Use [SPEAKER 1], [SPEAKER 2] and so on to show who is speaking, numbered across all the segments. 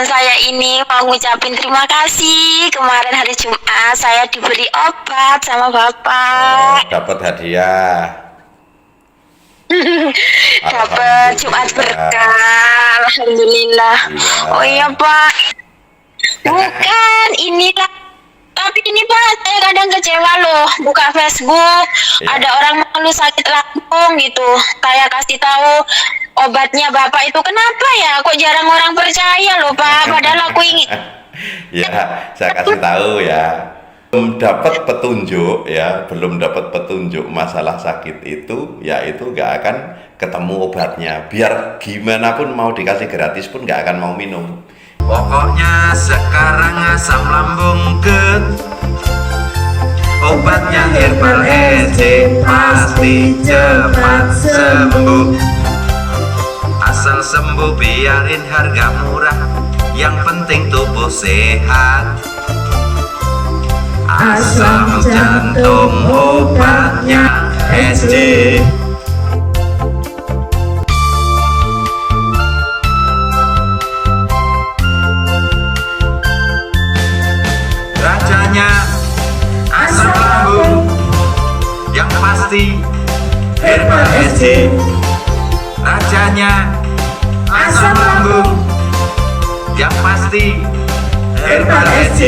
[SPEAKER 1] Saya ini mau ngucapin terima kasih. Kemarin hari Jumat saya diberi obat sama
[SPEAKER 2] Oh,
[SPEAKER 1] Bapak.
[SPEAKER 2] dapat hadiah.
[SPEAKER 1] Dapat Jumat
[SPEAKER 2] Alhamdulillah.
[SPEAKER 1] berkah. Alhamdulillah.
[SPEAKER 2] Iya.
[SPEAKER 1] Oh iya Pak. Bukan, inilah. Tapi ini Pak, saya kadang kecewa loh. Buka Facebook,
[SPEAKER 2] Iya.
[SPEAKER 1] ada orang mengeluh sakit lambung gitu. Saya kasih tahu obatnya Bapak itu kenapa ya? Kok jarang orang percaya loh Pak? Padahal aku ingin.
[SPEAKER 2] Ya, saya kasih tahu ya. Belum dapat petunjuk ya, belum dapat petunjuk masalah sakit itu, ya itu nggak akan ketemu obatnya. Biar gimana pun mau dikasih gratis pun nggak akan mau minum. Pokoknya sekarang asam lambung get, obatnya Herbal Eze pasti cepat sembuh. Asal sembuh biarin harga murah, yang penting tubuh sehat. Asam jantung obatnya SD. Rajanya asam lambung, yang pasti Herbal SD. Rajanya asam lambung, yang pasti Herbal SD.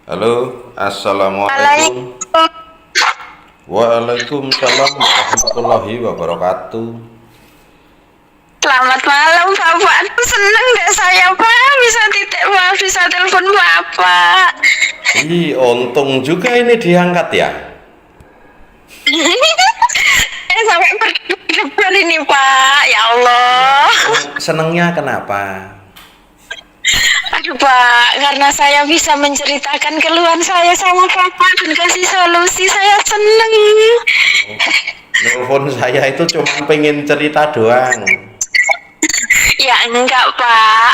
[SPEAKER 2] Halo, assalamualaikum. Waalaikumsalam warahmatullahi wabarakatuh.
[SPEAKER 1] Selamat malam Bapak. Aduh, seneng deh saya Pak bisa telepon Bapak.
[SPEAKER 2] Ih, untung juga ini diangkat ya.
[SPEAKER 1] Saya sampai berdebar ini Pak. Ya Allah.
[SPEAKER 2] Senengnya kenapa?
[SPEAKER 1] Aduh Pak, karena saya bisa menceritakan keluhan saya sama Bapak dan kasih solusi, saya seneng.
[SPEAKER 2] Nelfon saya itu cuma pengen cerita doang.
[SPEAKER 1] Ya enggak Pak.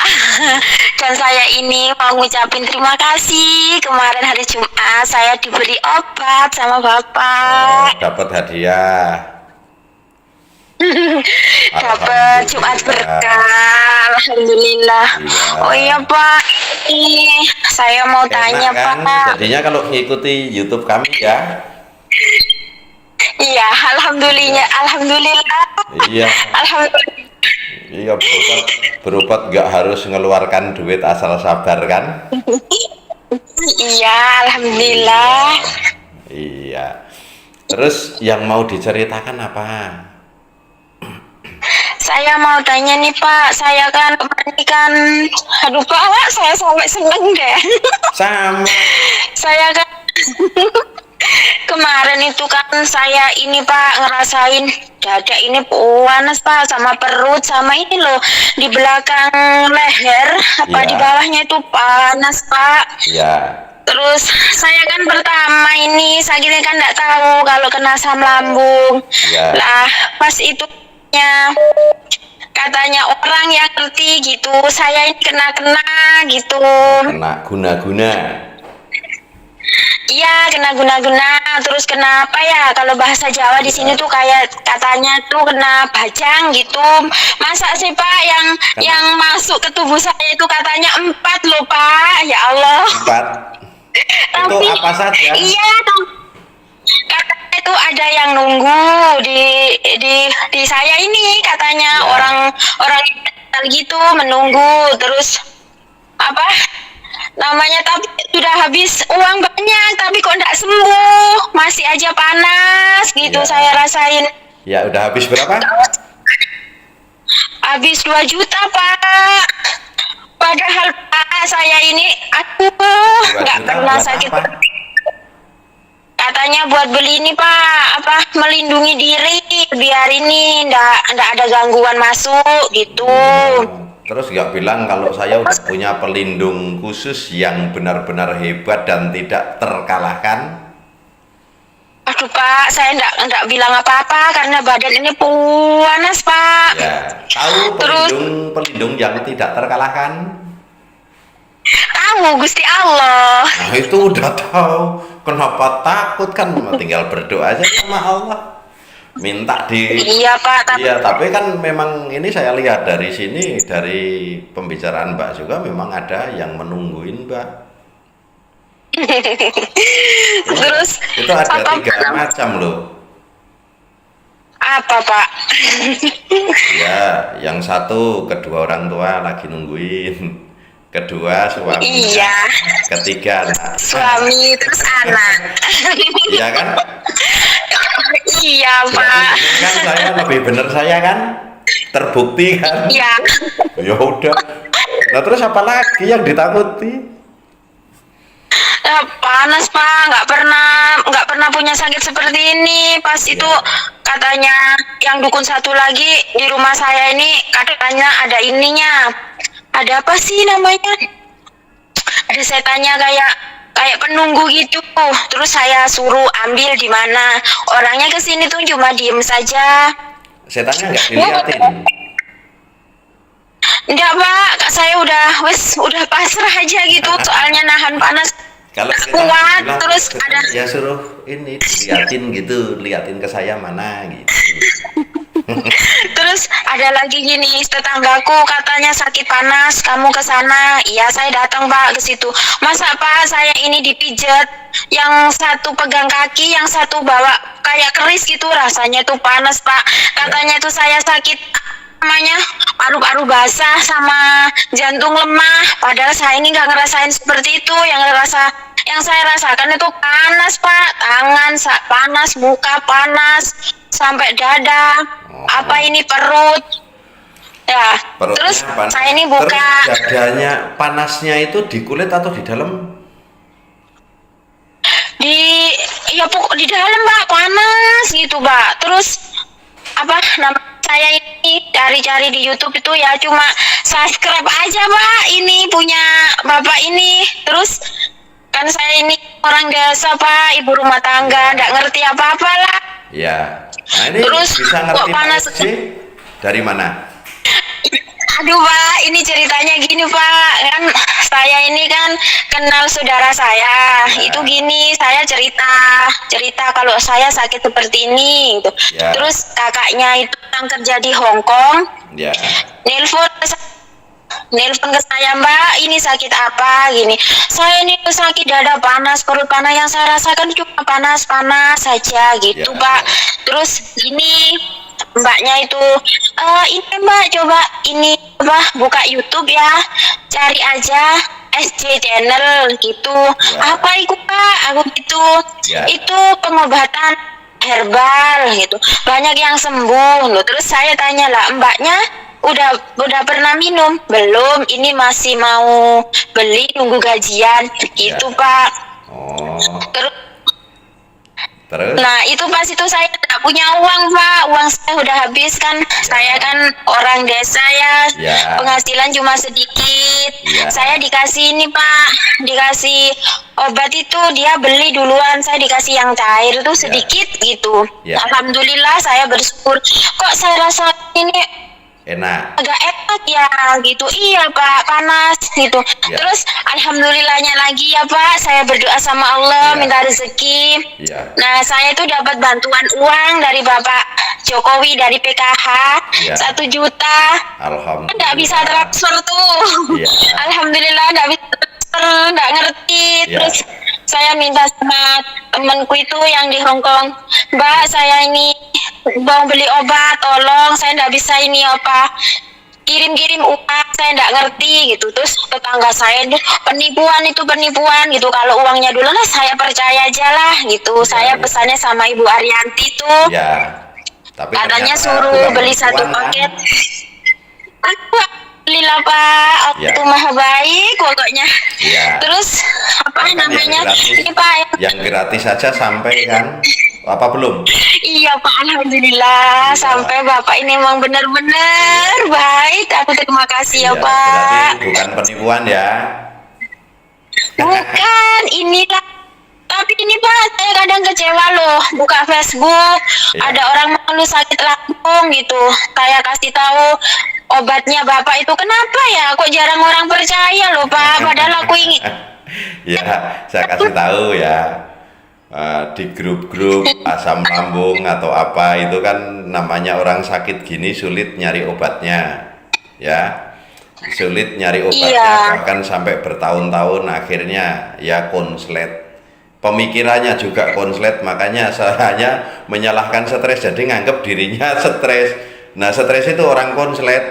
[SPEAKER 1] Dan saya ini mau ngucapin terima kasih. Kemarin hari Jumat saya diberi obat sama Bapak.
[SPEAKER 2] Dapat hadiah.
[SPEAKER 1] Dapat Jumat berkah. Alhamdulillah.
[SPEAKER 2] Iya.
[SPEAKER 1] Oh iya Pak, ini saya mau tanya
[SPEAKER 2] Enak kan?
[SPEAKER 1] Pak.
[SPEAKER 2] Jadinya kalau ngikuti YouTube kami ya.
[SPEAKER 1] Iya, alhamdulillah, alhamdulillah.
[SPEAKER 2] Iya.
[SPEAKER 1] Alhamdulillah.
[SPEAKER 2] Iya, berobat nggak harus mengeluarkan duit, asal sabar kan?
[SPEAKER 1] Iya, alhamdulillah.
[SPEAKER 2] Iya. Terus yang mau diceritakan apa?
[SPEAKER 1] Saya mau tanya nih Pak, saya kan kemarin kan, aduh Pak, saya sampai seneng deh.
[SPEAKER 2] Sama.
[SPEAKER 1] Saya kan kemarin itu kan saya ini Pak ngerasain dada ini panas Pak, sama perut, sama ini loh di belakang leher, apa
[SPEAKER 2] Iya.
[SPEAKER 1] di bawahnya itu panas Pak.
[SPEAKER 2] Ya.
[SPEAKER 1] Terus saya kan pertama ini sakitnya kan nggak tahu kalau kena asam lambung.
[SPEAKER 2] Ya.
[SPEAKER 1] Lah pas itu katanya orang yang ngerti gitu, saya ini kena gitu.
[SPEAKER 2] Kena guna-guna.
[SPEAKER 1] Iya, kena guna-guna. Terus kenapa ya? Kalau bahasa Jawa di sini tuh kayak katanya tuh kena bajang gitu. Masa sih Pak yang masuk ke tubuh saya itu katanya 4 loh Pak. Ya Allah.
[SPEAKER 2] 4. Itu
[SPEAKER 1] Tapi
[SPEAKER 2] apa saja?
[SPEAKER 1] iya tuh. Katanya itu ada yang nunggu di saya ini katanya
[SPEAKER 2] Ya.
[SPEAKER 1] orang gitu menunggu terus apa namanya, tapi sudah habis uang banyak tapi kok enggak sembuh, masih aja panas gitu.
[SPEAKER 2] Ya.
[SPEAKER 1] Saya rasain
[SPEAKER 2] Ya, udah habis berapa?
[SPEAKER 1] habis 2 juta Pak, padahal Pak saya ini aduh
[SPEAKER 2] 2
[SPEAKER 1] nggak
[SPEAKER 2] juta
[SPEAKER 1] pernah
[SPEAKER 2] buat
[SPEAKER 1] sakit.
[SPEAKER 2] apa?
[SPEAKER 1] Katanya buat beli ini Pak, apa melindungi diri biar ini ndak ada gangguan masuk gitu.
[SPEAKER 2] Terus nggak bilang kalau saya udah punya pelindung khusus yang benar-benar hebat dan tidak terkalahkan?
[SPEAKER 1] Aduh Pak, saya ndak bilang apa-apa karena badan ini panas Pak.
[SPEAKER 2] Ya, tahu
[SPEAKER 1] Terus
[SPEAKER 2] pelindung yang tidak terkalahkan?
[SPEAKER 1] tahu Gusti Allah.
[SPEAKER 2] Nah, itu udah tahu. Kenapa takut kan? Tinggal berdoa aja sama Allah. minta di.
[SPEAKER 1] Iya Pak, tapi
[SPEAKER 2] Iya, tapi kan memang ini saya lihat dari sini, dari pembicaraan Mbak juga memang ada yang menungguin Mbak.
[SPEAKER 1] terus
[SPEAKER 2] Itu ada
[SPEAKER 1] apa
[SPEAKER 2] 3 macam loh.
[SPEAKER 1] apa Pak?
[SPEAKER 2] Ya, yang satu kedua orang tua lagi nungguin, kedua suaminya,
[SPEAKER 1] Iya,
[SPEAKER 2] ketiga anak.
[SPEAKER 1] suami terus anak.
[SPEAKER 2] Iya kan?
[SPEAKER 1] Iya
[SPEAKER 2] Berarti
[SPEAKER 1] Pak.
[SPEAKER 2] kan saya lebih benar saya kan? Terbukti kan?
[SPEAKER 1] Iya.
[SPEAKER 2] Ya udah. Nah terus apa lagi yang ditakuti?
[SPEAKER 1] Panas Pak, nggak pernah punya sakit seperti ini. Pas itu katanya yang dukun satu lagi di rumah saya ini katanya ada ininya. Ada apa sih namanya? Ada setannya kayak penunggu gitu. Terus saya suruh ambil di mana. Orangnya kesini tuh cuma diem saja.
[SPEAKER 2] Setannya nggak diliatin.
[SPEAKER 1] Enggak Pak, saya udah pasrah aja gitu. Soalnya nahan panas
[SPEAKER 2] Kalau kita
[SPEAKER 1] kuat.
[SPEAKER 2] bilang,
[SPEAKER 1] Terus ada
[SPEAKER 2] ya suruh ini liatin gitu, liatin ke saya mana gitu.
[SPEAKER 1] Terus ada lagi gini, tetanggaku katanya sakit panas, kamu ke sana. Iya, saya datang Pak ke situ. Masa Pak saya ini dipijat, yang satu pegang kaki, yang satu bawa kayak keris gitu, rasanya tuh panas Pak. Katanya tuh saya sakit namanya paru-paru basah sama jantung lemah. Padahal saya ini nggak ngerasain seperti itu. Yang saya rasakan itu panas Pak, tangan panas, muka panas sampai dada. Apa ini perut? Ya.
[SPEAKER 2] Perutnya
[SPEAKER 1] Terus
[SPEAKER 2] panas.
[SPEAKER 1] saya ini buka
[SPEAKER 2] Terus dadanya panasnya itu di kulit atau di dalam?
[SPEAKER 1] di dalam Pak, panas gitu Pak. Terus apa nama saya ini cari-cari di YouTube itu ya cuma subscribe aja Pak, ini punya Bapak ini. Terus kan saya ini orang desa Pak, ibu rumah tangga, nggak ngerti apa-apa lah.
[SPEAKER 2] Ya. Nah ini
[SPEAKER 1] Terus
[SPEAKER 2] bisa
[SPEAKER 1] kok
[SPEAKER 2] ngerti
[SPEAKER 1] panas?
[SPEAKER 2] Pak SJ dari mana?
[SPEAKER 1] Aduh Pak, ini ceritanya gini Pak, kan saya ini kan kenal saudara saya, itu gini, saya cerita kalau saya sakit seperti ini, gitu.
[SPEAKER 2] Ya.
[SPEAKER 1] Terus kakaknya itu yang kerja di Hong Kong,
[SPEAKER 2] Ya.
[SPEAKER 1] nelpon ke saya, Mbak, ini sakit apa, gini. Saya ini sakit dada panas, perut panas, yang saya rasakan cuma panas-panas saja, gitu
[SPEAKER 2] Ya.
[SPEAKER 1] Pak. Terus ini mbaknya itu ini Mbak coba ini buka YouTube ya, cari aja SJ channel gitu. Apa itu Pak? Aku gitu.
[SPEAKER 2] Ya.
[SPEAKER 1] Itu pengobatan herbal gitu. Banyak yang sembuh loh. Terus saya tanya lah, mbaknya udah pernah minum? Belum, ini masih mau beli nunggu gajian gitu
[SPEAKER 2] Ya.
[SPEAKER 1] Pak.
[SPEAKER 2] Oh.
[SPEAKER 1] Terus
[SPEAKER 2] Terus?
[SPEAKER 1] nah itu pas itu saya tidak punya uang Pak, uang saya udah habis kan. Saya kan orang desa ya,
[SPEAKER 2] Ya.
[SPEAKER 1] penghasilan cuma sedikit.
[SPEAKER 2] Ya.
[SPEAKER 1] Saya dikasih ini Pak, dikasih obat itu dia beli duluan, saya dikasih yang cair itu sedikit gitu.
[SPEAKER 2] Ya.
[SPEAKER 1] Alhamdulillah saya bersyukur. Kok saya rasa ini
[SPEAKER 2] Enak.
[SPEAKER 1] agak enak ya gitu. Iya Pak, panas gitu.
[SPEAKER 2] Ya.
[SPEAKER 1] Terus alhamdulillahnya lagi ya Pak, saya berdoa sama Allah
[SPEAKER 2] Ya.
[SPEAKER 1] minta rezeki.
[SPEAKER 2] Ya.
[SPEAKER 1] Nah saya itu dapat bantuan uang dari Bapak Jokowi dari PKH
[SPEAKER 2] Ya.
[SPEAKER 1] 1 juta.
[SPEAKER 2] Alhamdulillah.
[SPEAKER 1] Nggak bisa transfer tuh.
[SPEAKER 2] Ya.
[SPEAKER 1] Alhamdulillah nggak bisa transfer, nggak ngerti.
[SPEAKER 2] Ya.
[SPEAKER 1] Terus saya minta sama temanku itu yang di Hong Kong, Mbak saya ini mau beli obat, tolong saya nggak bisa ini apa kirim uang, saya nggak ngerti gitu. Terus tetangga saya penipuan gitu, kalau uangnya dulu lah saya percaya aja lah gitu. Saya pesannya sama Ibu Arianti tuh,
[SPEAKER 2] Ya. Tapi
[SPEAKER 1] katanya
[SPEAKER 2] ternyata
[SPEAKER 1] suruh
[SPEAKER 2] bukan
[SPEAKER 1] beli satu
[SPEAKER 2] penipuan, kan?
[SPEAKER 1] paket. Aku alhamdulillah Pak, aku
[SPEAKER 2] Ya.
[SPEAKER 1] tuh maha baik pokoknya.
[SPEAKER 2] Ya.
[SPEAKER 1] Terus apa
[SPEAKER 2] Bahkan
[SPEAKER 1] namanya
[SPEAKER 2] yang gratis,
[SPEAKER 1] ini Pak?
[SPEAKER 2] yang gratis saja sampai kan? Apa belum?
[SPEAKER 1] Iya Pak, alhamdulillah sampai Bapak ini emang benar-benar baik. Aku terima kasih ya
[SPEAKER 2] Ya,
[SPEAKER 1] Pak.
[SPEAKER 2] berarti bukan penipuan ya.
[SPEAKER 1] Bukan, inilah. Tapi ini Pak, saya kadang kecewa loh. Buka Facebook,
[SPEAKER 2] Ya.
[SPEAKER 1] ada orang mengeluh sakit lambung gitu. Saya kasih tahu obatnya Bapak itu kenapa ya? Kok jarang orang percaya loh Pak? Padahal aku ingin.
[SPEAKER 2] Ya, saya kasih tahu ya. di grup-grup asam lambung atau apa itu kan namanya orang sakit gini sulit nyari obatnya, ya sulit nyari obatnya,
[SPEAKER 1] Iya.
[SPEAKER 2] bahkan sampai bertahun-tahun akhirnya ya konslet. Pemikirannya juga konslet, makanya saya hanya menyalahkan stres, jadi nganggap dirinya stres. Nah stres itu orang konslet,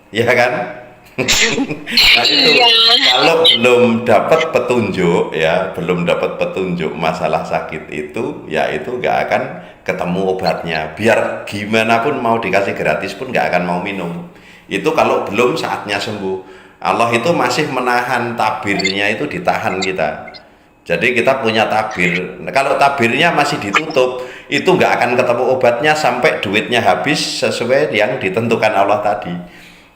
[SPEAKER 2] ya kan? Nah itu
[SPEAKER 1] Iya.
[SPEAKER 2] kalau belum dapat petunjuk, ya belum dapat petunjuk masalah sakit itu, ya itu nggak akan ketemu obatnya. Biar gimana pun mau dikasih gratis pun nggak akan mau minum. Itu kalau belum saatnya sembuh. Allah itu masih menahan tabirnya, itu ditahan kita. Jadi kita punya tabir. Nah, kalau tabirnya masih ditutup, itu nggak akan ketemu obatnya sampai duitnya habis sesuai yang ditentukan Allah tadi.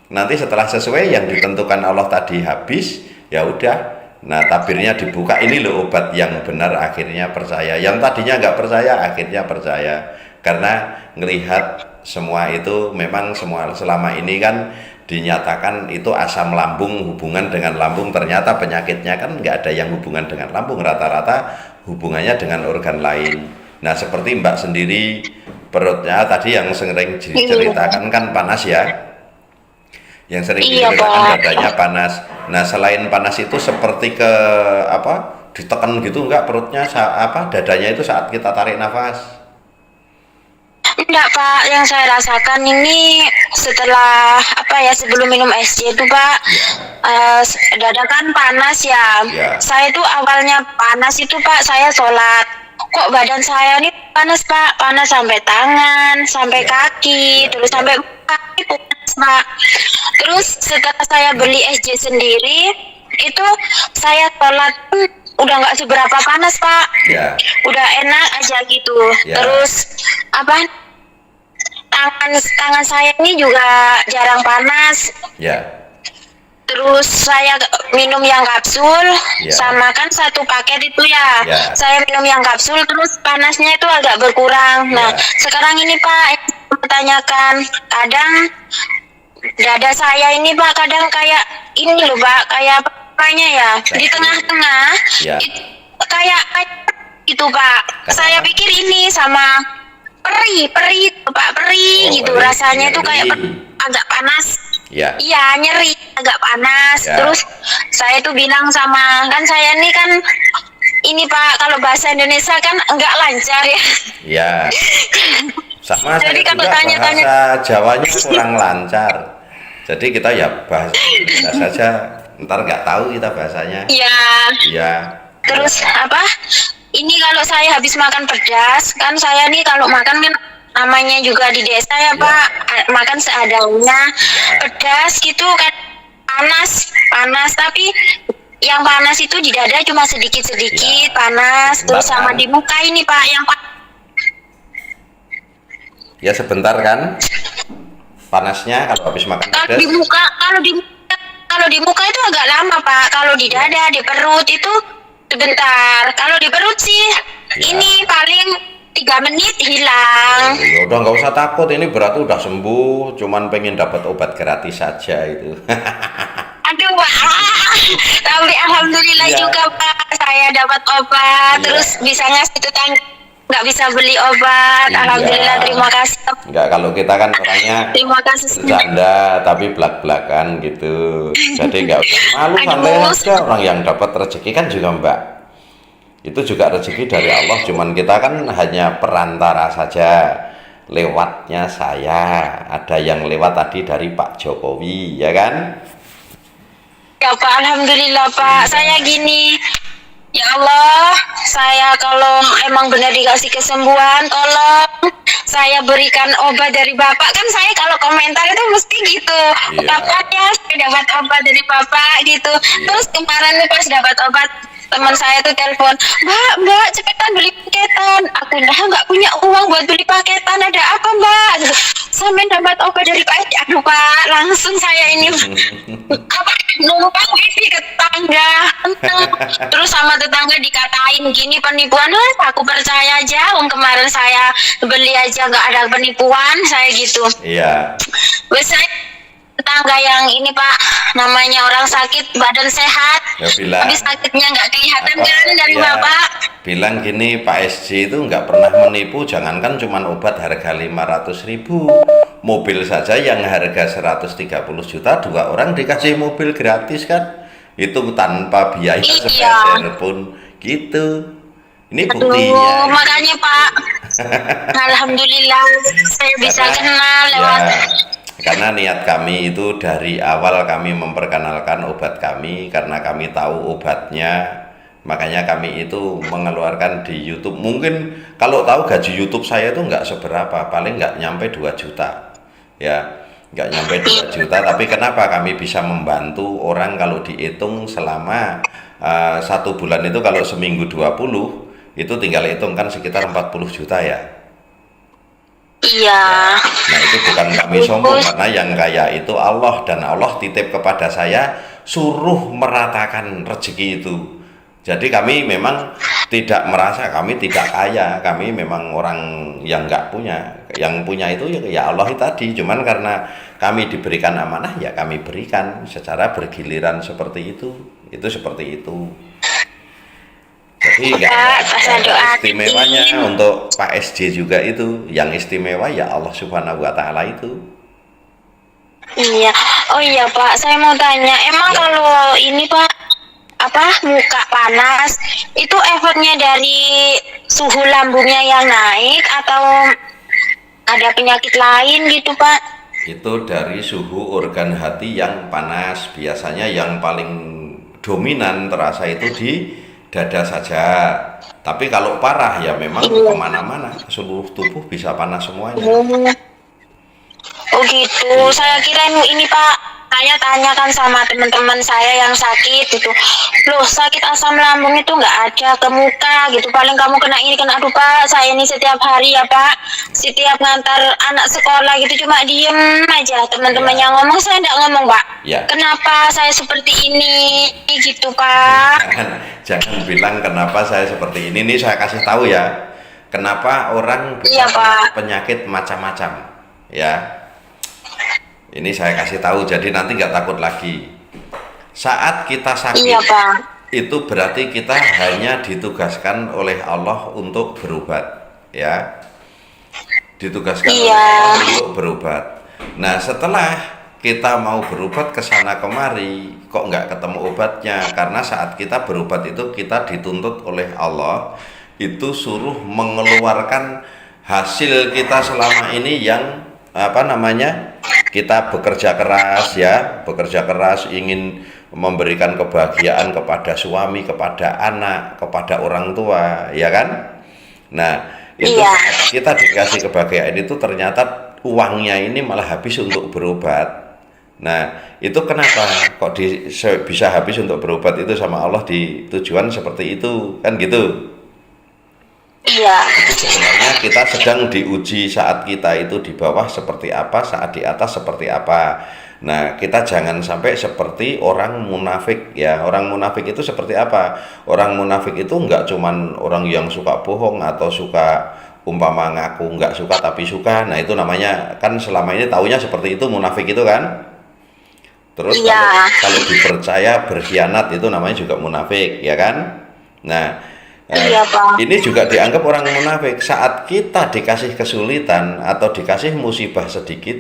[SPEAKER 2] Nanti setelah sesuai yang ditentukan Allah tadi habis, ya udah. Nah tabirnya dibuka, ini loh obat yang benar, akhirnya percaya. Yang tadinya nggak percaya, akhirnya percaya. Karena ngelihat semua itu memang semua selama ini kan dinyatakan itu asam lambung, hubungan dengan lambung, ternyata penyakitnya kan nggak ada yang hubungan dengan lambung, rata-rata hubungannya dengan organ lain. Nah seperti Mbak sendiri, perutnya tadi yang sering diceritakan kan panas ya, yang sering
[SPEAKER 1] Iya,
[SPEAKER 2] diceritakan
[SPEAKER 1] Pak.
[SPEAKER 2] dadanya panas. Nah selain panas itu seperti ke apa, ditekan gitu enggak perutnya dadanya itu saat kita tarik nafas?
[SPEAKER 1] Enggak Pak, yang saya rasakan ini setelah sebelum minum SJ itu Pak, dada kan panas ya.
[SPEAKER 2] Ya.
[SPEAKER 1] Saya tuh awalnya panas itu Pak, saya sholat. Kok badan saya ini panas Pak, panas sampai tangan, sampai
[SPEAKER 2] Ya.
[SPEAKER 1] kaki,
[SPEAKER 2] Ya,
[SPEAKER 1] terus
[SPEAKER 2] ya.
[SPEAKER 1] sampai kaki panas Pak. Terus setelah saya beli SJ sendiri, itu saya sholat pun udah nggak seberapa panas Pak.
[SPEAKER 2] Ya.
[SPEAKER 1] Udah enak aja gitu.
[SPEAKER 2] Ya.
[SPEAKER 1] Terus tangan saya ini juga jarang panas.
[SPEAKER 2] Ya.
[SPEAKER 1] Terus saya minum yang kapsul,
[SPEAKER 2] Ya.
[SPEAKER 1] sama kan satu paket itu ya.
[SPEAKER 2] Ya.
[SPEAKER 1] Saya minum yang kapsul, terus panasnya itu agak berkurang. Nah,
[SPEAKER 2] Ya.
[SPEAKER 1] sekarang ini Pak, yang saya bertanyakan, kadang dada saya ini Pak, kadang kayak ini loh Pak, kayak apanya ya, di tengah-tengah,
[SPEAKER 2] Ya.
[SPEAKER 1] kayak gitu Pak.
[SPEAKER 2] Kenapa?
[SPEAKER 1] Saya pikir ini sama perih Pak, perih
[SPEAKER 2] Oh,
[SPEAKER 1] gitu,
[SPEAKER 2] perih,
[SPEAKER 1] rasanya itu kayak
[SPEAKER 2] nyeri.
[SPEAKER 1] agak panas.
[SPEAKER 2] Ya.
[SPEAKER 1] Iya, nyeri, agak panas.
[SPEAKER 2] Ya.
[SPEAKER 1] Terus saya tuh bilang sama, kan saya ini kan ini Pak, kalau bahasa Indonesia kan enggak lancar ya.
[SPEAKER 2] Ya. Sama
[SPEAKER 1] Jadi
[SPEAKER 2] saya
[SPEAKER 1] kalau
[SPEAKER 2] juga
[SPEAKER 1] tanya-tanya-
[SPEAKER 2] bahasa Jawanya kurang lancar. Jadi kita ya bahasa Indonesia saja. Ntar nggak tahu kita bahasanya.
[SPEAKER 1] Iya.
[SPEAKER 2] Iya.
[SPEAKER 1] Terus ini kalau saya habis makan pedas, kan saya nih kalau makan kan namanya juga di desa ya Pak, makan seadanya. Pedas gitu kan panas, tapi yang panas itu di dada cuma sedikit-sedikit
[SPEAKER 2] Ya.
[SPEAKER 1] panas, terus sama
[SPEAKER 2] Bahkan-
[SPEAKER 1] di muka ini Pak yang
[SPEAKER 2] Ya sebentar kan. Panasnya kalau habis makan
[SPEAKER 1] kalau
[SPEAKER 2] pedas.
[SPEAKER 1] di muka itu agak lama Pak. Kalau di dada, di perut itu sebentar. Kalau di perut sih
[SPEAKER 2] Ya.
[SPEAKER 1] ini paling 3 menit hilang.
[SPEAKER 2] Ya udah nggak usah takut, ini berarti udah sembuh, cuman pengen dapat obat gratis saja itu.
[SPEAKER 1] Aduh Pak, tapi alhamdulillah
[SPEAKER 2] Ya.
[SPEAKER 1] juga Pak, saya dapat obat.
[SPEAKER 2] Ya.
[SPEAKER 1] Terus bisa ngasih tetangga nggak bisa beli obat.
[SPEAKER 2] Iya.
[SPEAKER 1] Alhamdulillah, terima kasih.
[SPEAKER 2] Enggak, kalau kita kan orangnya
[SPEAKER 1] Terima kasih.
[SPEAKER 2] bercanda tapi belak-belakan gitu. Jadi nggak usah malu, santai
[SPEAKER 1] Aduh.
[SPEAKER 2] aja. Orang yang dapat rezeki kan juga Mbak. Itu juga rezeki dari Allah, cuman kita kan hanya perantara saja. Lewatnya saya, ada yang lewat tadi dari Pak Jokowi, ya kan?
[SPEAKER 1] Ya Pak, alhamdulillah Pak. Saya gini, ya Allah, saya kalau emang benar dikasih kesembuhan, tolong saya berikan obat dari Bapak. Kan saya kalau komentar itu mesti gitu,
[SPEAKER 2] Iya.
[SPEAKER 1] Bapak ya, saya dapat obat dari Bapak gitu. Terus kemarin nih pas dapat obat, teman saya tuh telepon, Mbak cepetan beli paketan. Aku nggak punya uang buat beli paketan, ada apa Mbak? Gitu. Sampai dapat obat dari Pak Edi. Aduh Pak, langsung saya ini numpang wifi ke tetangga. Terus sama tetangga dikatain gini penipuan. Aku percaya aja, kemarin saya beli aja nggak ada penipuan, saya gitu.
[SPEAKER 2] Iya.
[SPEAKER 1] Wes tetangga yang ini Pak, namanya orang sakit badan sehat,
[SPEAKER 2] Ya bilang
[SPEAKER 1] tapi sakitnya nggak kelihatan
[SPEAKER 2] apa,
[SPEAKER 1] kan dari
[SPEAKER 2] ya,
[SPEAKER 1] Bapak.
[SPEAKER 2] bilang gini, Pak SJ itu nggak pernah menipu, jangankan cuman obat harga 500.000, mobil saja yang harga 130 juta, 2 orang dikasih mobil gratis kan, itu tanpa biaya
[SPEAKER 1] Iya.
[SPEAKER 2] sepeser pun gitu. Ini
[SPEAKER 1] Aduh,
[SPEAKER 2] buktinya.
[SPEAKER 1] makanya Pak, alhamdulillah saya bisa kenal lewat.
[SPEAKER 2] Ya, karena niat kami itu dari awal kami memperkenalkan obat kami, karena kami tahu obatnya, makanya kami itu mengeluarkan di YouTube. Mungkin kalau tahu gaji YouTube saya itu nggak seberapa, paling nggak nyampe 2 juta ya, nggak nyampe 2 juta, tapi kenapa kami bisa membantu orang kalau dihitung selama 1 bulan itu, kalau seminggu 20 itu tinggal hitung kan sekitar 40 juta ya.
[SPEAKER 1] Iya.
[SPEAKER 2] Nah itu bukan kami sombong, karena yang kaya itu Allah, dan Allah titip kepada saya suruh meratakan rezeki itu. Jadi kami memang tidak merasa kami tidak kaya, kami memang orang yang nggak punya. Yang punya itu ya Allah tadi, cuman karena kami diberikan amanah ya kami berikan secara bergiliran seperti itu seperti itu. Jadi nggak ada istimewanya untuk Pak SJ juga itu, yang istimewa ya Allah Subhanahu wa Ta'ala itu.
[SPEAKER 1] Iya. Oh iya Pak, saya mau tanya, emang kalau ini Pak, apa muka panas itu efeknya dari suhu lambungnya yang naik atau ada penyakit lain gitu Pak?
[SPEAKER 2] Itu dari suhu organ hati yang panas, biasanya yang paling dominan terasa itu di dada saja. Tapi kalau parah ya memang kemana-mana, seluruh tubuh bisa panas semuanya.
[SPEAKER 1] Oh gitu, saya kira ini Pak, saya tanyakan sama teman-teman saya yang sakit gitu, loh sakit asam lambung itu nggak ada ke muka gitu, paling kamu kena ini kena, aduh Pak saya ini setiap hari ya Pak, setiap ngantar anak sekolah gitu cuma diem aja, teman-teman yang ngomong saya nggak ngomong Pak. Kenapa saya seperti ini gitu Pak?
[SPEAKER 2] Jangan bilang kenapa saya seperti ini. Nih saya kasih tahu ya, kenapa orang bisa penyakit macam-macam ya. Ini saya kasih tahu, jadi nanti nggak takut lagi. Saat kita sakit, itu berarti kita hanya ditugaskan oleh Allah untuk berobat, ya. Ditugaskan oleh Allah untuk berobat. Nah, setelah kita mau berobat ke sana kemari, kok nggak ketemu obatnya? Karena saat kita berobat itu kita dituntut oleh Allah itu suruh mengeluarkan hasil kita selama ini yang kita bekerja keras ya, bekerja keras ingin memberikan kebahagiaan kepada suami, kepada anak, kepada orang tua, ya kan? Nah, itu kita dikasih kebahagiaan itu ternyata uangnya ini malah habis untuk berobat. Nah, itu kenapa kok bisa habis untuk berobat itu sama Allah di tujuan seperti itu, kan gitu?
[SPEAKER 1] Iya.
[SPEAKER 2] Itu sebenarnya kita sedang diuji, saat kita itu di bawah seperti apa, saat di atas seperti apa. Nah, kita jangan sampai seperti orang munafik ya. Orang munafik itu seperti apa? Orang munafik itu enggak cuman orang yang suka bohong atau suka umpama ngaku enggak suka tapi suka. Nah, itu namanya kan selama ini taunya seperti itu munafik itu kan. Terus kalau dipercaya berkhianat itu namanya juga munafik, ya kan? Nah, ini juga dianggap orang munafik. Saat kita dikasih kesulitan atau dikasih musibah sedikit,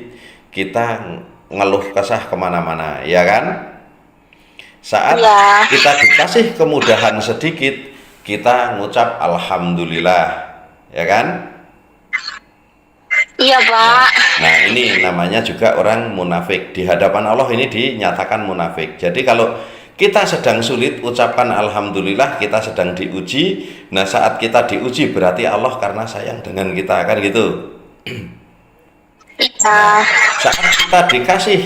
[SPEAKER 2] kita ngeluh kesah kemana-mana, ya kan? Saat kita dikasih kemudahan sedikit, kita ngucap alhamdulillah, ya kan?
[SPEAKER 1] Iya Pak.
[SPEAKER 2] Nah ini namanya juga orang munafik. Di hadapan Allah ini dinyatakan munafik. Jadi kalau kita sedang sulit, ucapkan alhamdulillah, kita sedang diuji. Nah saat kita diuji berarti Allah karena sayang dengan kita, kan gitu. Nah, saat kita dikasih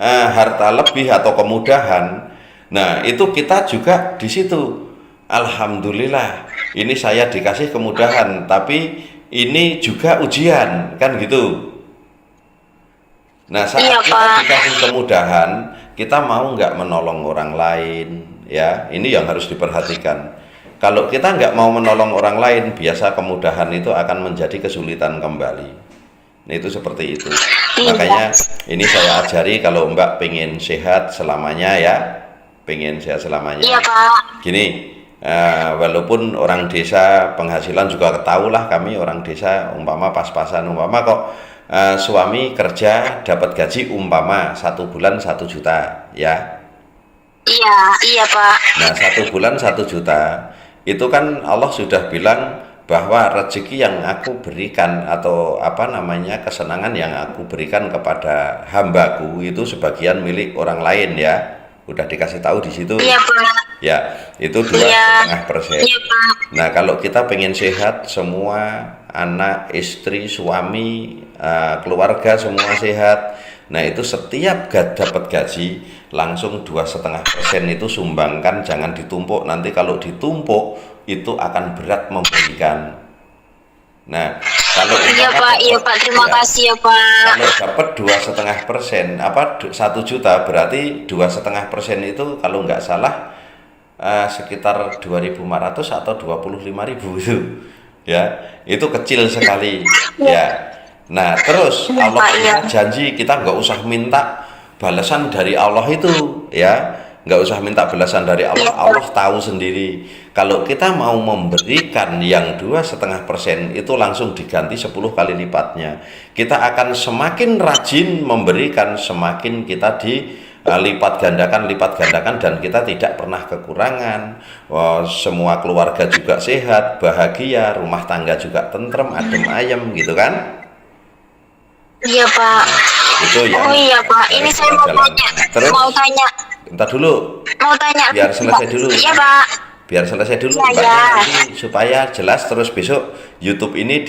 [SPEAKER 2] harta lebih atau kemudahan, nah itu kita juga di situ alhamdulillah, ini saya dikasih kemudahan, tapi ini juga ujian, kan gitu. Nah saat kita dikasih kemudahan, kita mau nggak menolong orang lain, ya ini yang harus diperhatikan. Kalau kita nggak mau menolong orang lain, biasa kemudahan itu akan menjadi kesulitan kembali. Nah itu seperti itu.
[SPEAKER 1] Iya.
[SPEAKER 2] Makanya ini saya ajari kalau Mbak pengen sehat selamanya ya, pengen sehat selamanya.
[SPEAKER 1] Iya, Pak.
[SPEAKER 2] Gini, walaupun orang desa penghasilan juga ketahui lah, kami orang desa umpama pas-pasan, umpama kok suami kerja dapat gaji umpama 1 bulan 1 juta ya.
[SPEAKER 1] Iya, iya, Pak.
[SPEAKER 2] Nah 1 bulan 1 juta itu kan Allah sudah bilang bahwa rezeki yang aku berikan atau apa namanya kesenangan yang aku berikan kepada hambaku itu sebagian milik orang lain ya. Udah dikasih tahu di situ.
[SPEAKER 1] Iya, Pak.
[SPEAKER 2] Ya, itu 2,5%.
[SPEAKER 1] Iya, Pak.
[SPEAKER 2] Nah, kalau kita pengen sehat, semua anak, istri, suami, keluarga semua sehat. Nah, itu setiap dapat gaji langsung 2,5% itu sumbangkan, jangan ditumpuk. Nanti kalau ditumpuk itu akan berat memberikan. Nah, kalau
[SPEAKER 1] Iya, Pak. Iya, Pak. Terima kasih ya, Pak.
[SPEAKER 2] kalau dapat 2,5%, apa 1 juta berarti 2,5% itu kalau nggak salah sekitar 2.500 atau 25.000 itu, ya itu kecil sekali, ya. Nah terus Allah kita janji kita nggak usah minta balasan dari Allah itu, ya nggak usah minta balasan dari Allah, Allah tahu sendiri. Kalau kita mau memberikan yang 2,5% itu langsung diganti 10 kali lipatnya. Kita akan semakin rajin memberikan, semakin kita lipat gandakan dan kita tidak pernah kekurangan. Semua keluarga juga sehat, bahagia, rumah tangga juga tentrem, adem ayem gitu kan.
[SPEAKER 1] Iya, Pak.
[SPEAKER 2] Itu ya.
[SPEAKER 1] Oh iya, Pak. Ini saya mau tanya.
[SPEAKER 2] Entar dulu.
[SPEAKER 1] Mau tanya.
[SPEAKER 2] Biar selesai dulu.
[SPEAKER 1] Iya, Pak.
[SPEAKER 2] Biar selesai dulu,
[SPEAKER 1] Iya,
[SPEAKER 2] Mbaknya
[SPEAKER 1] ya.
[SPEAKER 2] nanti supaya jelas, terus besok YouTube ini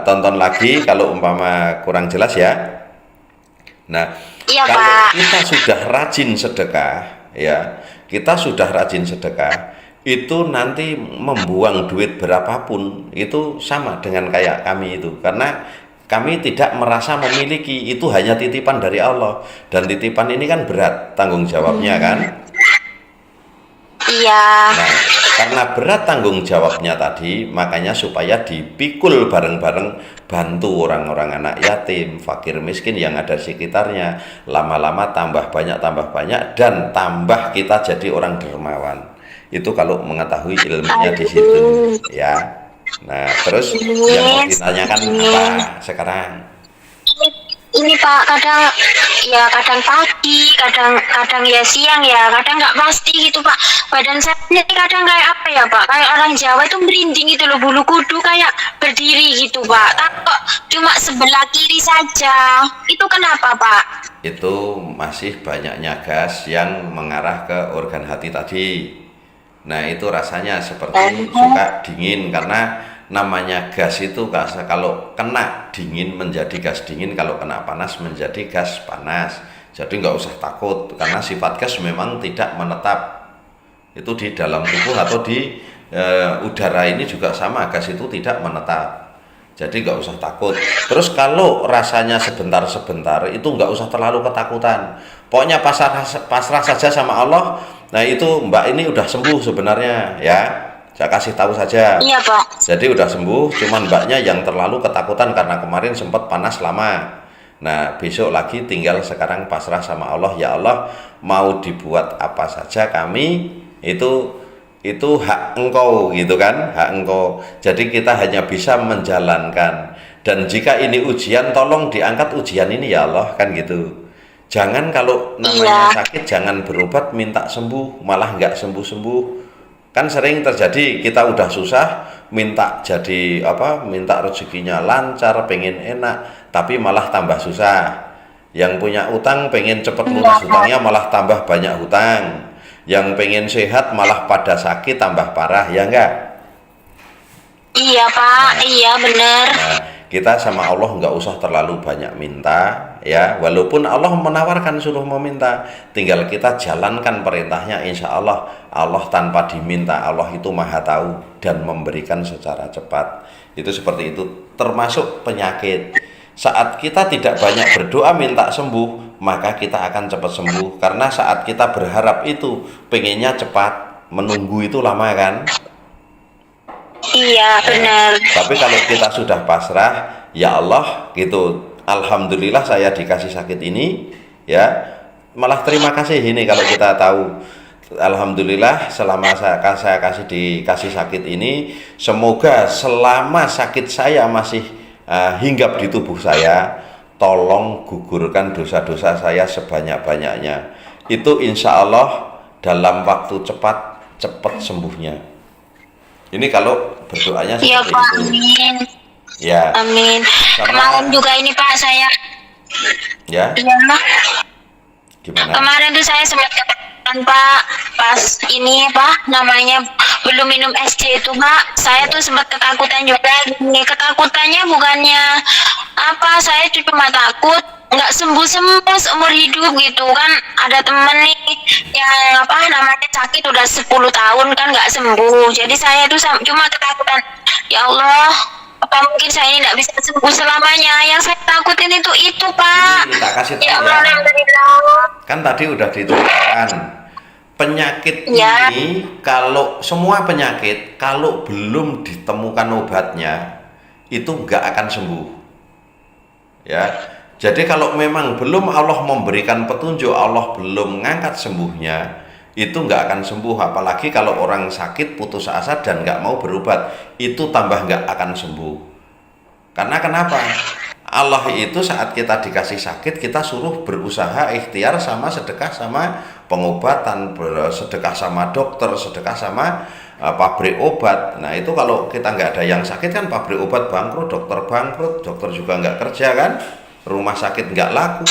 [SPEAKER 2] tonton lagi kalau umpama kurang jelas ya. Nah,
[SPEAKER 1] Iya,
[SPEAKER 2] kalau
[SPEAKER 1] Pak.
[SPEAKER 2] kita sudah rajin sedekah, ya, kita sudah rajin sedekah, itu nanti membuang duit berapapun itu sama dengan kayak kami itu, karena kami tidak merasa memiliki, itu hanya titipan dari Allah, dan titipan ini kan berat tanggung jawabnya kan.
[SPEAKER 1] Iya.
[SPEAKER 2] Nah, karena berat tanggung jawabnya tadi, makanya supaya dipikul bareng-bareng, bantu orang-orang anak yatim, fakir miskin yang ada di sekitarnya. Lama-lama tambah banyak, dan tambah kita jadi orang dermawan. Itu kalau mengetahui ilmunya di situ, ya. Nah, terus yang mau ditanyakan apa sekarang?
[SPEAKER 1] Ini Pak, kadang pagi, kadang ya siang ya, kadang nggak pasti gitu Pak. Badan saya ini kadang kayak apa ya Pak, kayak orang Jawa itu merinding gitu loh, bulu kudu kayak berdiri gitu Pak. Kok cuma sebelah kiri saja, itu kenapa Pak?
[SPEAKER 2] Itu masih banyaknya gas yang mengarah ke organ hati tadi. Nah, itu rasanya seperti suka dingin, karena namanya gas itu kalau kena dingin menjadi gas dingin, kalau kena panas menjadi gas panas. Jadi nggak usah takut, karena sifat gas memang tidak menetap. Itu di dalam tubuh atau di udara ini juga sama, gas itu tidak menetap. Jadi nggak usah takut. Terus kalau rasanya sebentar-sebentar itu nggak usah terlalu ketakutan. Pokoknya pasrah saja sama Allah. Nah itu Mbak ini udah sembuh sebenarnya ya. Saya kasih tahu saja.
[SPEAKER 1] Iya Pak.
[SPEAKER 2] Jadi udah sembuh, cuman Mbaknya yang terlalu ketakutan karena kemarin sempat panas lama. Nah besok lagi tinggal sekarang pasrah sama Allah. Ya Allah, mau dibuat apa saja kami itu hak engkau gitu kan, hak engkau. Jadi kita hanya bisa menjalankan, dan jika ini ujian tolong diangkat ujian ini ya Allah, kan gitu. Jangan kalau namanya sakit jangan berobat minta sembuh, malah nggak sembuh-sembuh. Kan sering terjadi, kita udah susah minta jadi minta rezekinya lancar, pengen enak, tapi malah tambah susah. Yang punya utang pengen cepet lunas hutangnya, malah tambah banyak hutang. Yang pengen sehat malah pada sakit tambah parah, ya enggak?
[SPEAKER 1] Iya Pak, iya benar.
[SPEAKER 2] Nah, kita sama Allah nggak usah terlalu banyak minta, ya. Walaupun Allah menawarkan suruh meminta, tinggal kita jalankan perintahnya. Insya Allah, Allah tanpa diminta, Allah itu maha tahu dan memberikan secara cepat. Itu seperti itu, termasuk penyakit. Saat kita tidak banyak berdoa minta sembuh, maka kita akan cepat sembuh. Karena saat kita berharap itu, pengennya cepat, menunggu itu lama kan?
[SPEAKER 1] Iya benar.
[SPEAKER 2] Tapi kalau kita sudah pasrah, ya Allah gitu, alhamdulillah saya dikasih sakit ini, ya malah terima kasih ini kalau kita tahu. Alhamdulillah selama saya dikasih sakit ini, semoga selama sakit saya masih hinggap di tubuh saya, tolong gugurkan dosa-dosa saya sebanyak-banyaknya. Itu insya Allah dalam waktu cepat sembuhnya. Ini kalau berdoanya
[SPEAKER 1] Iya
[SPEAKER 2] seperti
[SPEAKER 1] Pak,
[SPEAKER 2] itu.
[SPEAKER 1] amin.
[SPEAKER 2] Ya.
[SPEAKER 1] Amin. Kemarin juga ini Pak saya,
[SPEAKER 2] Ya.
[SPEAKER 1] iya Pak.
[SPEAKER 2] Gimana?
[SPEAKER 1] Kemarin tuh saya sempat ketakutan Pak, pas ini Pak namanya belum minum SC itu Pak, saya tuh sempat ketakutan juga. Gini, ketakutannya bukannya apa, saya tuh cuma takut nggak sembuh seumur hidup gitu kan. Ada temen nih yang apa namanya sakit udah 10 tahun kan nggak sembuh. Jadi saya tuh cuma ketakutan, ya Allah, apa mungkin saya ini nggak bisa sembuh selamanya. Yang saya takutin itu Pak.
[SPEAKER 2] Ini kita kasih tahu
[SPEAKER 1] Ya
[SPEAKER 2] ya.
[SPEAKER 1] Allah, alhamdulillah.
[SPEAKER 2] Kan tadi udah dituliskan penyakit
[SPEAKER 1] Ya.
[SPEAKER 2] ini, kalau semua penyakit kalau belum ditemukan obatnya itu nggak akan sembuh. Ya. Jadi kalau memang belum Allah memberikan petunjuk, Allah belum ngangkat sembuhnya, itu nggak akan sembuh. Apalagi kalau orang sakit putus asa dan nggak mau berobat, itu tambah nggak akan sembuh. Karena kenapa? Allah itu saat kita dikasih sakit, kita suruh berusaha ikhtiar sama sedekah sama pengobatan, sedekah sama dokter, sedekah sama pabrik obat. Nah itu kalau kita nggak ada yang sakit kan pabrik obat bangkrut, dokter juga nggak kerja kan, rumah sakit nggak laku,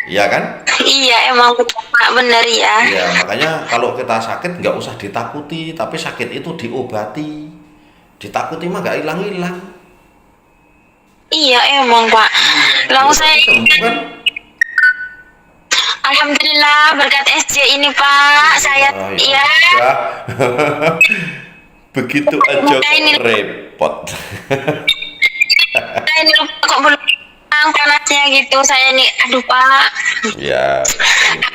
[SPEAKER 2] iya kan?
[SPEAKER 1] Iya emang betul Pak, bener ya.
[SPEAKER 2] Iya, makanya kalau kita sakit nggak usah ditakuti, tapi sakit itu diobati. Ditakuti mah nggak hilang-hilang.
[SPEAKER 1] Iya emang Pak. Lalu saya
[SPEAKER 2] Sembuh kan?
[SPEAKER 1] alhamdulillah berkat SJ ini Pak, saya
[SPEAKER 2] Ya
[SPEAKER 1] ya.
[SPEAKER 2] udah. Begitu aja kok
[SPEAKER 1] Ini-
[SPEAKER 2] repot.
[SPEAKER 1] Saya ini lupa kok belum hilang panasnya gitu. Saya nih, aduh Pak.
[SPEAKER 2] Ya,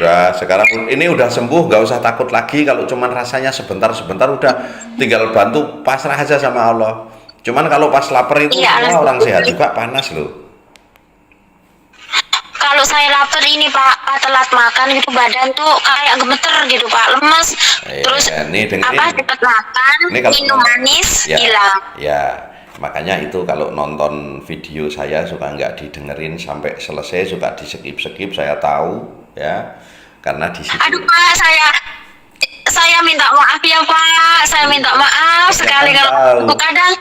[SPEAKER 2] udah sekarang ini udah sembuh, nggak usah takut lagi. Kalau cuman rasanya sebentar-sebentar udah tinggal bantu pasrah aja sama Allah. Cuman kalau pas lapar itu
[SPEAKER 1] Iya,
[SPEAKER 2] semua orang sehat juga panas loh.
[SPEAKER 1] Kalau saya lapar ini Pak, telat makan gitu badan tuh kayak gemeter gitu Pak, lemes. Terus
[SPEAKER 2] Nih dengerin.
[SPEAKER 1] apa cepat makan,
[SPEAKER 2] Ini kalau
[SPEAKER 1] minum manis,
[SPEAKER 2] ya,
[SPEAKER 1] hilang.
[SPEAKER 2] ya, makanya itu kalau nonton video saya suka nggak didengerin sampai selesai, suka di skip saya tahu ya, karena di situ.
[SPEAKER 1] Aduh Pak, saya minta maaf ya Pak, saya minta maaf sekali
[SPEAKER 2] kan
[SPEAKER 1] kalau
[SPEAKER 2] tahu.
[SPEAKER 1] aku kadang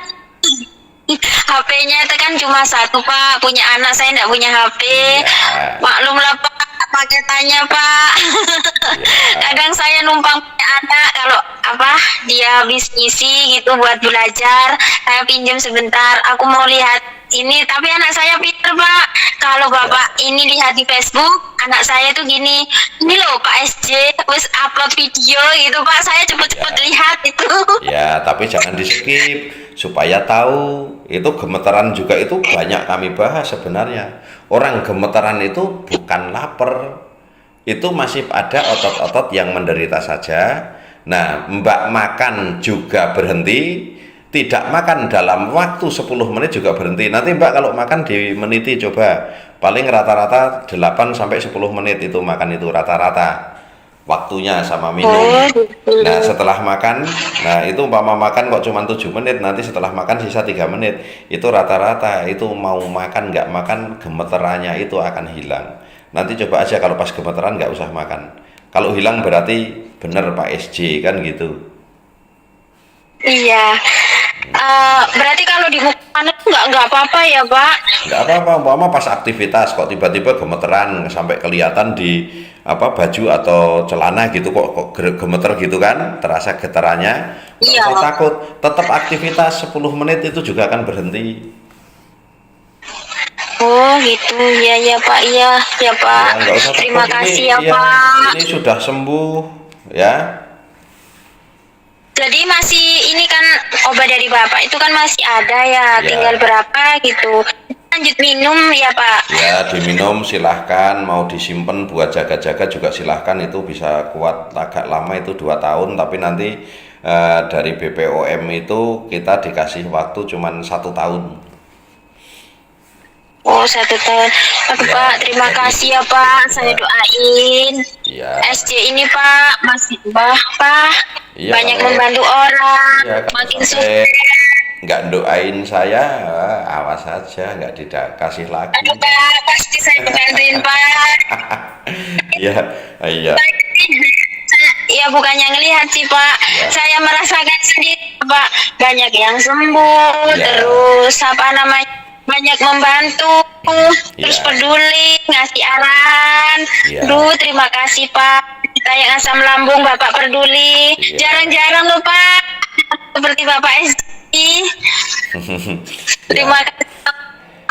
[SPEAKER 1] HP-nya itu kan cuma satu Pak, punya anak saya nggak punya HP.
[SPEAKER 2] Iya.
[SPEAKER 1] Maklumlah Pak, paketannya Pak.
[SPEAKER 2] Iya.
[SPEAKER 1] Kadang saya numpang punya anak, kalau apa dia habis ngisi gitu buat belajar, saya pinjam sebentar. Aku mau lihat ini, tapi anak saya pinter Pak. Kalau Bapak ini lihat di Facebook, anak saya tuh gini, ini loh Pak SJ, wis upload video gitu Pak, saya cepet-cepet
[SPEAKER 2] Ya.
[SPEAKER 1] lihat itu.
[SPEAKER 2] Ya, tapi jangan di skip supaya tahu. Itu gemeteran juga itu banyak kami bahas sebenarnya. Orang gemeteran itu bukan lapar, itu masih ada otot-otot yang menderita saja. Nah, Mbak makan juga berhenti, tidak makan dalam waktu 10 menit juga berhenti. Nanti Mbak kalau makan dimeniti coba, paling rata-rata 8 sampai 10 menit itu makan, itu rata-rata waktunya sama minum. Nah setelah makan, nah itu umpama makan kok cuma 7 menit, nanti setelah makan sisa 3 menit, itu rata-rata itu mau makan nggak makan gemeterannya itu akan hilang. Nanti coba aja kalau pas gemeteran nggak usah makan, kalau hilang berarti bener Pak SJ kan gitu.
[SPEAKER 1] Iya. Berarti kalau di hukuman itu nggak apa-apa ya Pak?
[SPEAKER 2] Nggak apa-apa, umpama pas aktivitas kok tiba-tiba gemeteran sampai kelihatan di apa baju atau celana gitu, kok gemeter gitu kan, terasa getarannya, nggak
[SPEAKER 1] Iya.
[SPEAKER 2] usah takut, tetap aktivitas 10 menit itu juga akan berhenti.
[SPEAKER 1] Oh gitu, ya Pak, iya ya Pak.
[SPEAKER 2] Ya, nggak usah
[SPEAKER 1] Terima
[SPEAKER 2] takut,
[SPEAKER 1] kasih
[SPEAKER 2] ini,
[SPEAKER 1] ya Pak.
[SPEAKER 2] ini sudah sembuh ya.
[SPEAKER 1] Jadi masih ini kan obat dari Bapak itu kan masih ada ya,
[SPEAKER 2] Ya.
[SPEAKER 1] tinggal berapa gitu. Lanjut minum ya Pak.
[SPEAKER 2] Ya diminum silahkan, mau disimpan buat jaga-jaga juga silahkan, itu bisa kuat agak lama itu 2 tahun, tapi nanti dari BPOM itu kita dikasih waktu cuman 1 tahun.
[SPEAKER 1] Oh, 1 tahun. Aduh,
[SPEAKER 2] Ya,
[SPEAKER 1] Pak, terima
[SPEAKER 2] jadi,
[SPEAKER 1] kasih ya, Pak. Saya
[SPEAKER 2] ya,
[SPEAKER 1] doain.
[SPEAKER 2] ya,
[SPEAKER 1] SC ini, Pak, masih Pak.
[SPEAKER 2] iya
[SPEAKER 1] Banyak
[SPEAKER 2] kalau,
[SPEAKER 1] membantu orang.
[SPEAKER 2] iya kalau
[SPEAKER 1] Makin
[SPEAKER 2] sampai
[SPEAKER 1] sukses.
[SPEAKER 2] nggak doain saya, awas aja nggak dikasih lagi.
[SPEAKER 1] Aduh, Pak, pasti saya bantuin, Pak.
[SPEAKER 2] Iya, iya,
[SPEAKER 1] Ya, bukannya ngelihat sih, Pak.
[SPEAKER 2] iya,
[SPEAKER 1] Saya merasakan sendiri, Pak. Banyak yang sembuh,
[SPEAKER 2] iya,
[SPEAKER 1] terus apa namanya? Banyak membantu, terus
[SPEAKER 2] iya,
[SPEAKER 1] peduli, ngasih arahan.
[SPEAKER 2] iya,
[SPEAKER 1] Duh, terima kasih, Pak. Kita yang asam lambung, Bapak peduli.
[SPEAKER 2] iya.
[SPEAKER 1] Jarang-jarang loh, Pak. Seperti Bapak SD.
[SPEAKER 2] Ya,
[SPEAKER 1] Terima kasih, Pak.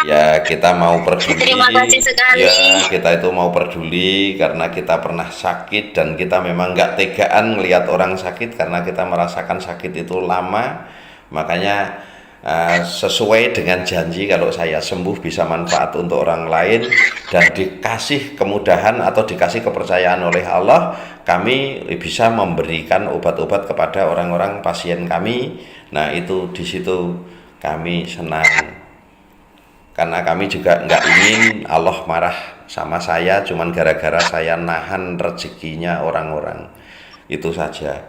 [SPEAKER 2] ya kita mau peduli,
[SPEAKER 1] Terima kasih sekali.
[SPEAKER 2] ya kita itu mau peduli karena kita pernah sakit dan kita memang nggak tegaan melihat orang sakit karena kita merasakan sakit itu lama, makanya sesuai dengan janji kalau saya sembuh bisa manfaat untuk orang lain dan dikasih kemudahan atau dikasih kepercayaan oleh Allah, kami bisa memberikan obat-obat kepada orang-orang pasien kami. Nah itu di situ kami senang. Karena kami juga nggak ingin Allah marah sama saya cuman gara-gara saya nahan rezekinya orang-orang. Itu saja.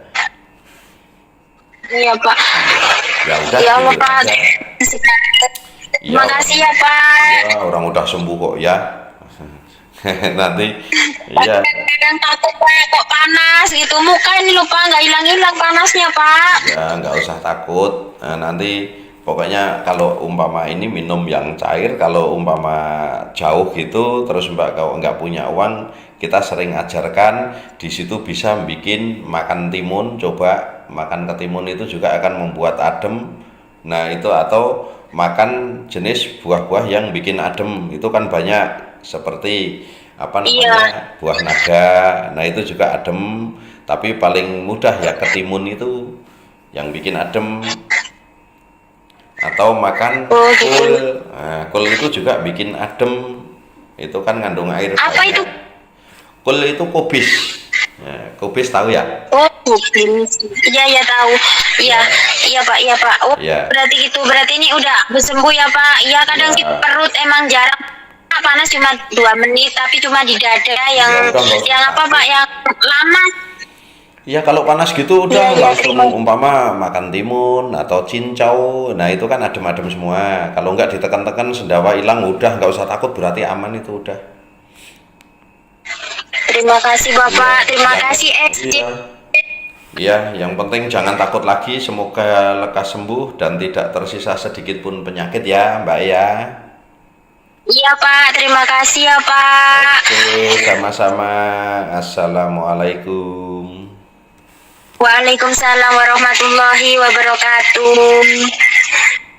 [SPEAKER 1] Iya, Pak.
[SPEAKER 2] Ya udah
[SPEAKER 1] Ya Allah,
[SPEAKER 2] gitu
[SPEAKER 1] Pak.
[SPEAKER 2] aja.
[SPEAKER 1] Terima
[SPEAKER 2] Ya,
[SPEAKER 1] kasih ya, Pak.
[SPEAKER 2] ya orang udah sembuh kok ya. Nanti ya
[SPEAKER 1] Kadang takut, Pak, kok panas gitu. Muka ini loh, Pak, nggak hilang-hilang panasnya, Pak.
[SPEAKER 2] ya nggak usah takut. Nah, nanti pokoknya kalau umpama ini minum yang cair, kalau umpama jauh gitu, terus Mbak kalau nggak punya uang, kita sering ajarkan di situ bisa bikin makan timun. Coba makan ketimun itu juga akan membuat adem. Nah itu atau makan jenis buah-buah yang bikin adem itu kan banyak seperti apa
[SPEAKER 1] Iya.
[SPEAKER 2] namanya buah naga. Nah itu juga adem. Tapi paling mudah ya ketimun itu yang bikin adem. Atau makan
[SPEAKER 1] Oh,
[SPEAKER 2] kul.
[SPEAKER 1] gitu.
[SPEAKER 2] Nah, kul itu juga bikin adem. Itu kan ngandung air
[SPEAKER 1] Apa itu?
[SPEAKER 2] banyak. Kul itu kubis. Nah, kubis tahu ya?
[SPEAKER 1] Oh, kubis. Iya, iya tahu. Iya,
[SPEAKER 2] Ya,
[SPEAKER 1] iya, Pak, iya, Pak. Oh,
[SPEAKER 2] ya,
[SPEAKER 1] berarti gitu. Berarti ini udah sembuh ya, Pak. Iya, kadang sih
[SPEAKER 2] ya.
[SPEAKER 1] perut emang jarang. Panas cuma 2 menit, tapi cuma di dada yang
[SPEAKER 2] Ya udah nggak usah
[SPEAKER 1] yang apa, Pak?
[SPEAKER 2] takut.
[SPEAKER 1] Yang lama.
[SPEAKER 2] Ya kalau panas gitu
[SPEAKER 1] Iya,
[SPEAKER 2] udah
[SPEAKER 1] iya,
[SPEAKER 2] langsung
[SPEAKER 1] terima.
[SPEAKER 2] umpama makan timun atau cincau. Nah itu kan adem-adem semua. Kalau nggak ditekan-tekan sendawa hilang udah nggak usah takut berarti aman itu udah.
[SPEAKER 1] Terima kasih,
[SPEAKER 2] Iya,
[SPEAKER 1] Bapak. Terima
[SPEAKER 2] yang,
[SPEAKER 1] kasih, SJ.
[SPEAKER 2] iya, iya, yang penting jangan takut lagi. Semoga lekas sembuh dan tidak tersisa sedikit pun penyakit ya, Mbak ya.
[SPEAKER 1] Iya, Pak. Terima kasih ya, Pak.
[SPEAKER 2] Oke, sama-sama. Assalamualaikum.
[SPEAKER 1] Waalaikumsalam warahmatullahi wabarakatuh.